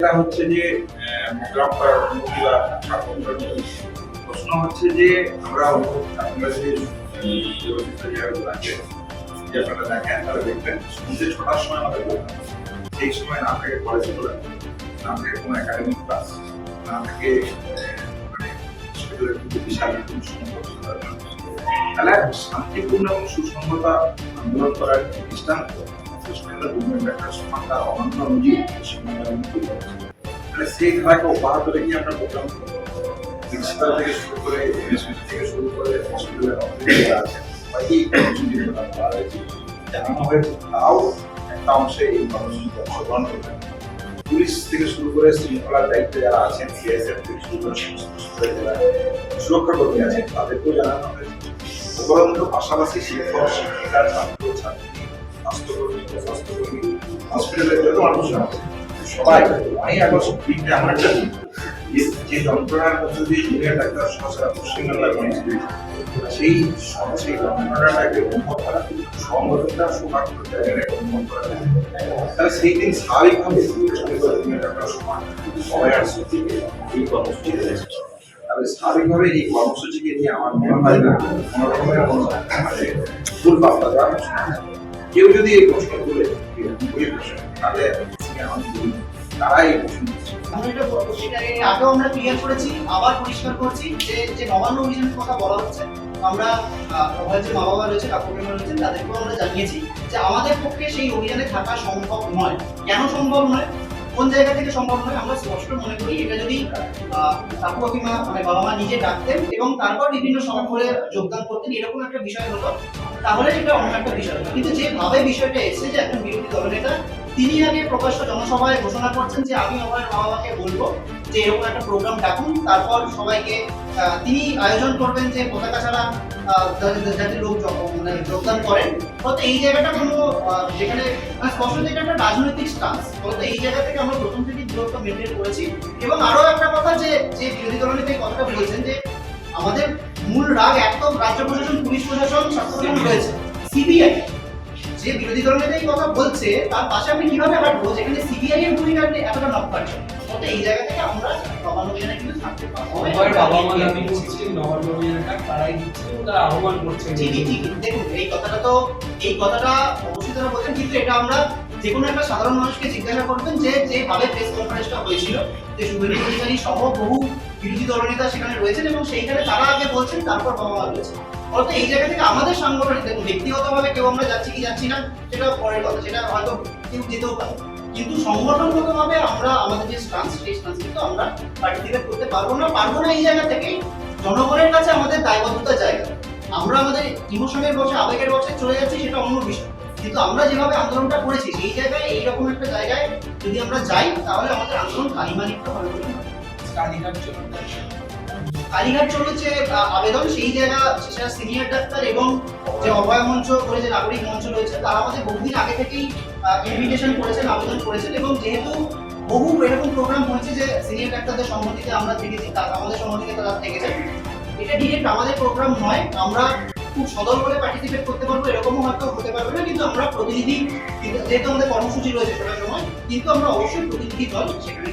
এটা হচ্ছে যে প্রোগ্রাম করার অনুমতি বা স্বাক্ষর প্রশ্ন হচ্ছে যে আমরা যে আপনারা দেখেন তারা দেখবেন সন্ধ্যে 6টার সময় আমাদের প্রোগ্রাম, সেই সময় না থাকে কলেজ খোলা, না থাকে কোনো একাডেমিক ক্লাস, না থাকে বিশাল তাহলে শান্তিপূর্ণ এবং সুসংহতা আন্দোলন করার দৃষ্টান্ত সেই ধারাকে অব্যাহত রেখে আমরা প্রোগ্রাম প্রিন্সিপাল থেকে শুরু করে থেকে শুরু করে হসপিটালের জানানো হয়েছে, তাও একটা অংশে এই কর্মসূচিতে অংশগ্রহণ করবেন। পুলিশ থেকে শুরু করে শৃঙ্খলার দায়িত্বে যারা আছেন, সিআইএসএফ থেকে শুরু করে যারা সুরক্ষা কর্মী আছেন, তাদেরকেও জানানো হয়েছে। উপরন্তু পাশাপাশি শিক্ষক, শিক্ষিকা, ছাত্র ছাত্রী, স্বাস্থ্যকর্মী, হসপিটালের যত মানুষ আছে সবাই 9ই আগস্ট দিনটা আমার একটা দিন যে যন্ত্রণার মধ্যে দিয়ে জুনিয়র ডাক্তার সহসা পশ্চিমবাংলার সেই যন্ত্রণাটাকে অনুভব করা, সংগঠনটা সৌভাগ্য জায়গায় অনুভব করা, তাহলে সেই দিন স্বাভাবিকভাবে জুনিয়র ডাক্তার সবাই আসছে এই কর্মসূচি রয়েছে। তাহলে স্বাভাবিকভাবে এই কর্মসূচিকে নিয়ে আমার মনে হয় না কোনো রকমের কোনো ভুল বার্তা দেওয়া। কেউ যদি এই প্রশ্ন তুলে তাহলে তারা এই প্রশ্ন আগেও আমরা ক্লিয়ার করেছি, আবার পরিষ্কার করছি যে নবান্ন অভিযানের কথা বলা হচ্ছে, আমরা যে মা বাবা রয়েছে, কাকুরা রয়েছেন, তাদেরকেও আমরা জানিয়েছি যে আমাদের পক্ষে সেই অভিযানে থাকা সম্ভব নয়। কেন সম্ভব নয়, কোন জায়গা থেকে সম্ভব নয়, আমরা স্পষ্ট মনে করি এটা যদি কাকু কাকিমা মানে বাবা মা নিজে ডাকতেন এবং তারপর বিভিন্ন সফরে যোগদান করতেন, এরকম একটা বিষয় হতো, তাহলে সেটা অন্য একটা বিষয়। কিন্তু যেভাবে বিষয়টা এসেছে যে একজন বিরোধী দলনেতা তিনি আগে প্রকাশ্য জনসভায় ঘোষণা করছেন যে আমি আমার মা বাবাকে বলবো যে এরকম একটা প্রোগ্রাম ডাকুন, তারপর সবাইকে তিনি আয়োজন করবেন যে পতাকা ছাড়া যাতে লোক মানে যোগদান করেন। ফলে এই জায়গাটা কোনো যেখানে স্পষ্ট এটা একটা রাজনৈতিক স্টান্স, ফলে এই জায়গা থেকে আমরা প্রথম থেকে দূরত্ব মেনটেন করেছি। এবং আরো একটা কথা যে বিরোধী দলনেতা এই কথাটা বলছেন যে আমাদের মূল রাগ একদম রাজ্য প্রশাসন, পুলিশ প্রশাসন, স্বাস্থ্য রয়েছে, সিবিআই যে বিরোধী দলনেতা এই কথা বলছে তার পাশে আমি কিভাবে হাঁটবো যেখানে সিবিআই এর ভূমিকা এতটা নকপাচ্ছ। তো এই জায়গা থেকে আমরা নবান্ন অভিযানে কিন্তু থাকতে পারবো। বাবা মা দাবি করছে নবান্ন অভিযানটা তারাই দিচ্ছে, তারা আহ্বান করছে। ঠিকই দেখুন এই কথাটা অবশ্যই তারা বলছেন, কিন্তু এটা আমরা যে কোনো একটা সাধারণ মানুষকে জিজ্ঞাসা করবেন যে যেভাবে প্রেস কনফারেন্সটা হয়েছিল, যে শুভেন্দু অধিকারী সহ বহু বিরোধী দলনেতা সেখানে রয়েছেন এবং সেইখানে তারা আগে বলছেন তারপর বাবা মা বলছেন। অর্থাৎ এই জায়গা থেকে আমাদের সাংগঠনিক দেখুন ব্যক্তিগতভাবে কেউ আমরা যাচ্ছি কি যাচ্ছি না সেটা পরের কথা, সেটা হয়তো কেউ যেতেও পারে, কিন্তু সংগঠনগতভাবে আমরা আমাদের যে স্টান্স সেই স্টান্স কিন্তু আমরা পার্টিসিপেট করতে পারবো না এই জায়গা থেকেই জনগণের কাছে আমাদের দায়বদ্ধতার জায়গা। আমরা আমাদের ইমোশনের বসে আবেগের বসে চলে যাচ্ছি সেটা অন্য বিষয়, কিন্তু আমরা যেভাবে আন্দোলনটা করেছি সেই জায়গায় এইরকম একটা জায়গায় যদি আমরা যাই তাহলে আমাদের আন্দোলন কালিমালিপ্ত হবে বলে কালীঘাট চলেছে আবেদন, সেই জায়গা সেটা সিনিয়র ডাক্তার এবং যে অভয় মঞ্চ করে যে নাগরিক মঞ্চ রয়েছে তারা আমাদের বহুদিন আগে থেকেই ইনভিটেশন করেছেন, আবেদন করেছেন। এবং যেহেতু বহু এরকম প্রোগ্রাম হয়েছে যে সিনিয়র ডাক্তারদের সম্মতিতে আমরা থেকেছি, আমাদের সম্মতিতে তারা থেকেছেন, এটা ডিরেক্ট আমাদের প্রোগ্রাম নয়, আমরা খুব সদল করে পার্টিসিপেট করতে পারবো এরকমও হয়তো হতে পারবে না, কিন্তু আমরা প্রতিনিধি যেহেতু আমাদের কর্মসূচি রয়েছে সেটার সময়, কিন্তু আমরা অবশ্যই প্রতিনিধি দল সেখানে